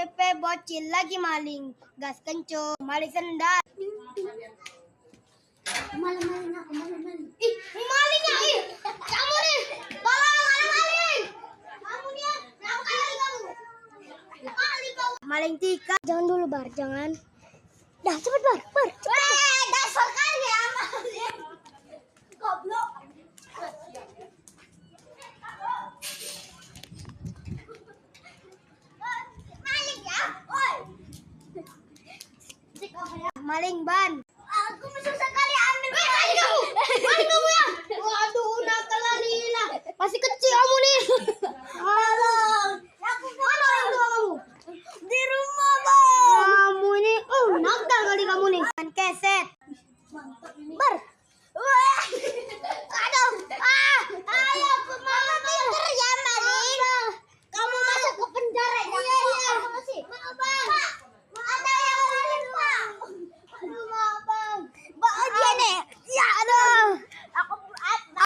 Cepe bocil lagi maling. Gas kencung, maling sendal. Maling aku, maling. Ih, maling ya, ih. Kamu nih. Tolong, ada maling. Kamu nih, berapa kali kamu? Maling kau. Maling tika. Jangan dulu, Bar, jangan. Dah, cepet, Bar. Cepet. Dasar kali ya, maling. Goblok. Maling ya, oi. Maling ban.